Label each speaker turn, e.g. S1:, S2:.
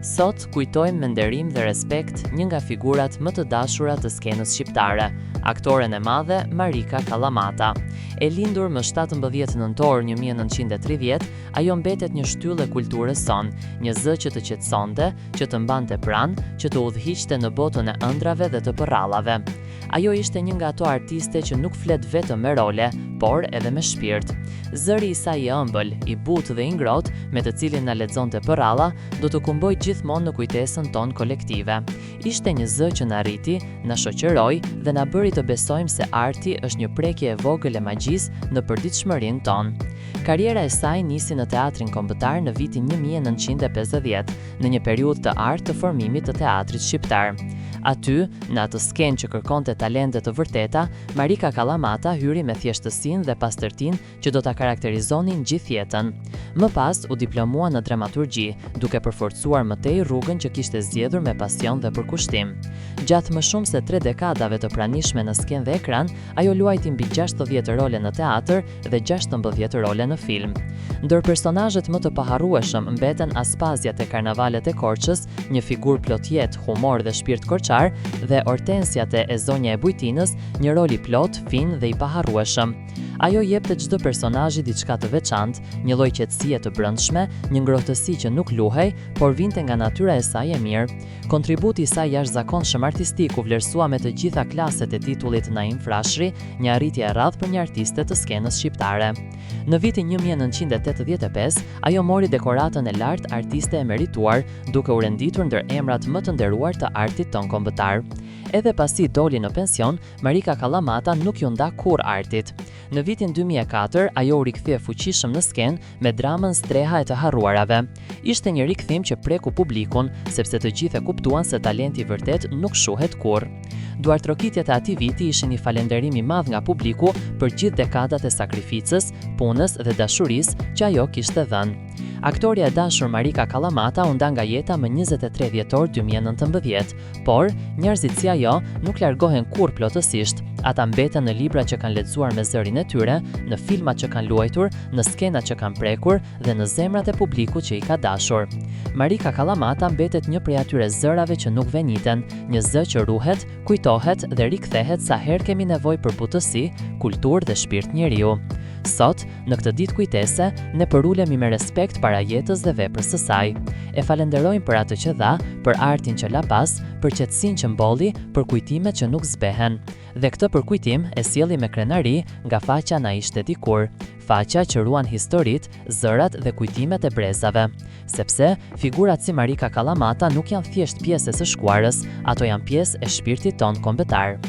S1: Sot kujtojmë me nderim dhe respekt një nga figurat më të dashura të skenës shqiptare, aktoren e madhe Marika Kalamata. E lindur më 17 nëntor 1930, ajo mbetet një shtyllë e kulturës son, një zë që të qetësonte, që të mbante pranë, që të udhëhiqte në botën e ëndrave dhe të përrallave. Ajo ishte një nga ato artiste që nuk flet vetëm me role, por edhe me shpirt. Zëri i saj i ëmbël, i butë dhe i ngrohtë, me të cilin na lexonte përralla, do të kumboj gjithmonë në kujtesën tonë kolektive. Ishte një zë që na rriti, na shoqëroi dhe na bëri të besojmë se arti është një prekje e vogël e magjisë në përditshmërinë tonë. Karriera e saj nisi në teatrin kombëtar në vitin 1950, në një periudhë të artë të formimit të teatrit shqiptar. Aty, në atë skenë që kërkonte talente të vërteta, Marika Kalamata hyri me thjeshtësinë dhe pastërtinë që do ta karakterizonin gjithë jetën. Më pas u diplomua në dramaturgji, duke përforcuar më tej rrugën që kishte zgjedhur me pasion dhe përkushtim. Gjatë më shumë se 3 dekadave të pranishme në skenë dhe ekran, ajo luajti mbi 60 role në teatr dhe 16 role në film. Ndër personazhet më të paharrueshëm mbeten Aspazjat e Karnavalet e Korçës, një figurë plot jetë, humor dhe shpirt korçar, dhe Ortensiat e Zonja e Bujtinës, një rol i plot, fin dhe i paharrueshëm. Ajo jepte çdo personazhi diçka të veçantë, një lloj qetësie të brendshme, një ngrohtësi që nuk luhej, por vinte nga natyra e saj e mirë. Kontributi i saj jashtëzakonshëm artistik u vlerësua me të gjitha klaset e titullit Naim Frashëri, një arritje e rradhë për një artiste të skenës shqiptare. Në vitin 1985, ajo mori dekoratën e lartë artiste e merituar, duke u renditur ndër emrat më të nderuar të artit ton kombëtar. Edhe pasi doli në pension, Marika Kalamata nuk ju nda kurrë artit. Në vitin 2004, ajo u rikthye fuqishëm në skenë me dramën Streha e të harruarave. Ishte një rikthim që preku publikun, sepse të gjithë e kuptuan se talenti i vërtet nuk shuhet kurrë. Duartrokitjet e atij viti ishin një falënderim i madh nga publiku për gjithë dekadat e sakrificës, punës dhe dashurisë që ajo kishte dhënë. Aktoria e dashur Marika Kalamata u nda nga jeta më 23 dhjetor 2019, por njerëzit si ajo nuk largohen kurrë plotësisht. Ata mbeten në libra që kanë lexuar me zërin e tyre, në filmat që kanë luajtur, në skenat që kanë prekur dhe në zemrat e publikut që i ka dashur. Marika Kalamata mbetet një prej atyre zërave që nuk veniten, një zë që ruhet, kujtohet dhe rikthehet sa herë kemi nevojë për butësi, kulturë dhe shpirt njeriu. Sot, në këtë ditë kujtese, ne përulemi me respekt para jetës dhe veprës së saj. E falenderojmë për atë që dha, për artin që la pas, për qetësinë që mbolli, për kujtimet që nuk zbehen. Dhe këtë përkujtim e sjelli me krenari nga faqja Na ishte dikur, faqja që ruan historitë, zërat dhe kujtimet e brezave. Sepse figurat si Marika Kalamata nuk janë thjesht pjesë së shkuarës, ato janë pjesë e shpirtit ton kombëtar.